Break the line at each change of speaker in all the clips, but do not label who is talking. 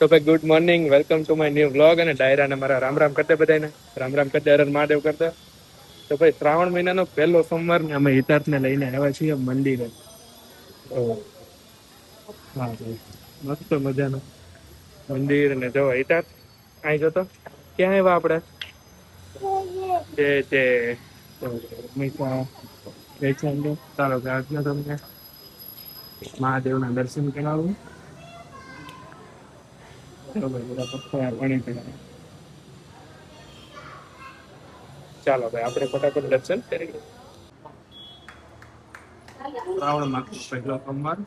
તો ભાઈ good morning, welcome to my new vlog. અને ડાયરાને મારા રામ રામ કરતા બધાને રામ રામ કરતા હર મહાદેવ કરતા. તો ભાઈ શ્રાવણ મહિનાનો પહેલો સોમવાર ને અમે હિતાર્થને લઈને આવ્યા છીએ મંદિરે. હા ભાઈ, મસ્ત મજાનું મંદિર. ને જો હિતાર્થ અહીં જોતો ક્યાં આવ્યા આપણે? જે હંમેશા ચાલો આજના તમને મહાદેવના દર્શન કરાવું. ચાલો ભાઈ આપણે ફટાફટ દર્શન કરીએ. શ્રાવણ માસ પહેલો સોમવાર.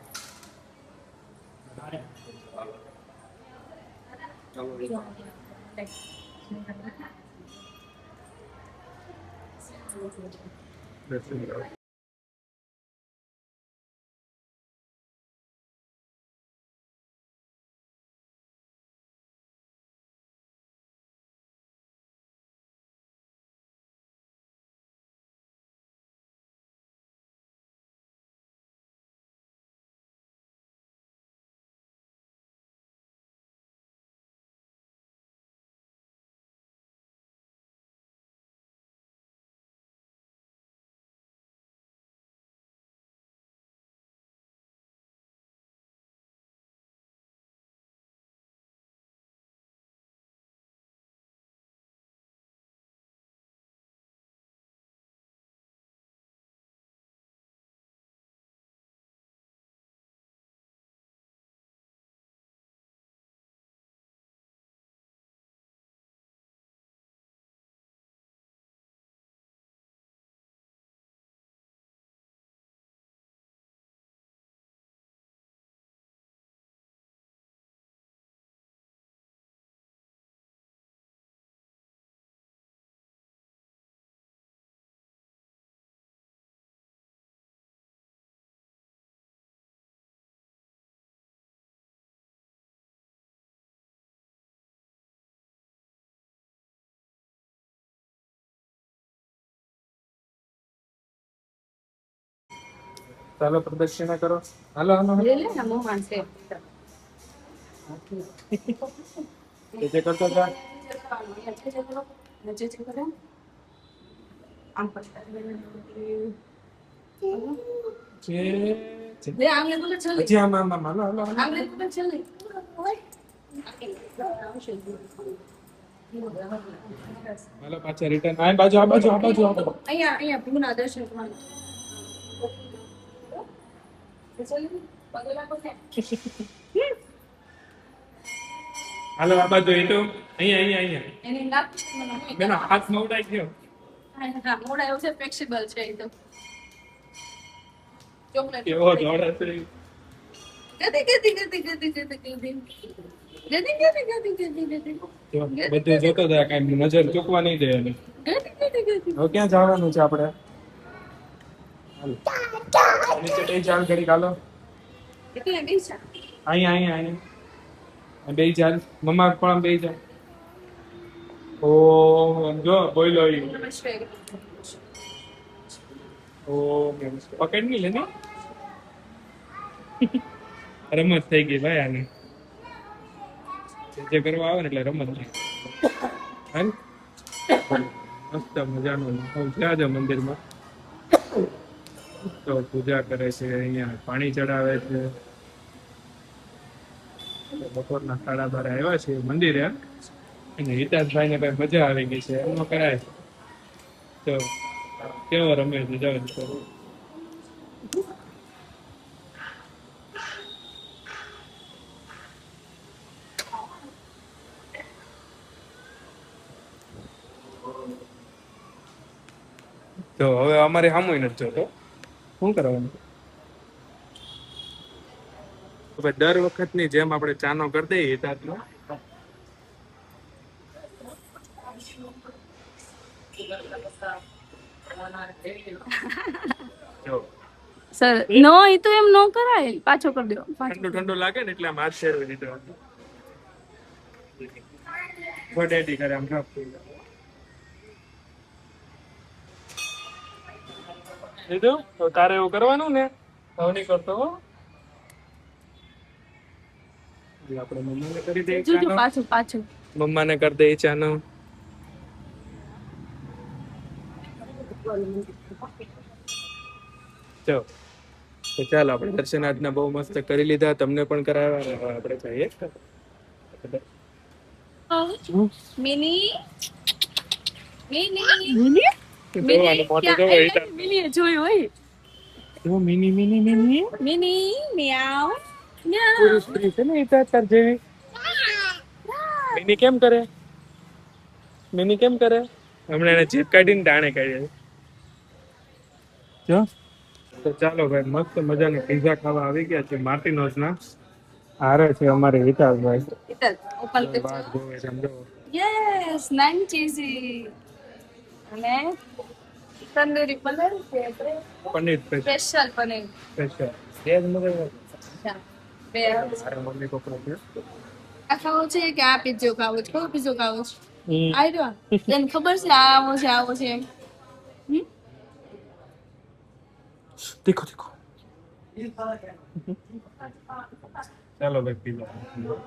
દર્શન કરો. ચાલો પ્રદક્ષિણા કરો. હાલો હાલો જે કરતો જા. હજી આમ હાલો હાલો હાલો પાછા રિટર્ન આ બાજુ આ બાજુ આ બાજુ અહીંયા પૂના દર્શન કરવાનું. હાલો આ બાજુ એ તો અહીંયા અહીંયા અહીંયા બેનો હાથ મોડાઈ ગયો. હા મોડાયો છે, ફ્લેક્સિબલ છે એ તો. ચોકલેટ કેવો દોડે છે. બધે જોતો જાય, કઈ નજર ચૂકવા નહીં દે એને. હવે ક્યાં જવાનું છે આપણે? નીચે બે ચાલ ઘડી કાલો અહીંયા અહીંયા બે ચાલ મમ્મા પણ બે ચાલ. ઓ જો બોલો ઓ પકડ ની લે ને. રમત થઈ ગઈ ભાઈ આને. જે કરવા આવે ને એટલે રમત થઈ. હાલ મસ્ત મજાનું માહોલ છે આજે મંદિરમાં. તો પૂજા કરે છે, અહીંયા પાણી ચડાવે છે. બપોરના 12:30 આવ્યા છે મંદિરે. અને હિતાશભાઈ ને કઈ મજા આવી ગઈ છે એમ કરાય. તો કેવો રમે છે જાવ. તો હવે અમારે સામું નથી જોતો, શું કરવાનું? દર વખતની જેમ આપણે ચાનો કરી દઈએ હિતાર્થનો.
સર નો એ તો એમ નો કરાય, પાછો કરી દો.
ઠંડુ ઠંડુ લાગે ને એટલે આમ હાથ ફેરવી દીધો. ગોડેડી કરે આમ લીધું. તો તારે એવું કરવાનું ને, હવે નહીં કરતો. આપણે મમ્માને કરી દઈએ
જોજો
ચાનો.
પાછું પાછું.
મમ્માને કરી દઈએ ચાનો. ચલો તો ચાલો આપણે દર્શન આજના બહુ મસ્ત કરી લીધા, તમને પણ કરાવ્યા અને હવે આપણે જઈએ.
મિની મિની
જોવાનું મોટું જોવો હિતાર.
મિની જોયું હોય.
જો મિની મિની મિની
મિની મ્યાઉ મ્યાઉ.
પૂરી સ્ત્રી છે ને હિતાર તાર જેવી. મિની કેમ કરે? મિની કેમ કરે? હમણાં એને જીભ કાઢીને ટાણે કાઢી. જો તો ચાલો ભાઈ મસ્ત મજાના પિઝા ખાવા આવી ગયા છે માર્ટિનોઝ ના. હારે છે અમારે હિતાશભાઈ.
ઇધર ઓપન
વાત જોવે છે સમજો.
યસ 9 ચીઝી અને તંદૂરી પનીર
પનીર
સ્પેશિયલ પનીર.
સ્પેશિયલ. એ જ મગર
બે
મારે મમ્મી પપ્પા છે.
આ ખાવું છે કે આ પીઝો ખાવો છે? કયો પીઝો ખાવો છે?
હમ.
આઈ રહ્યો એને ખબર છે આવો છે આવો છે એમ. હમ?
દેખો દેખો. ચાલો ભાઈ પીઝા.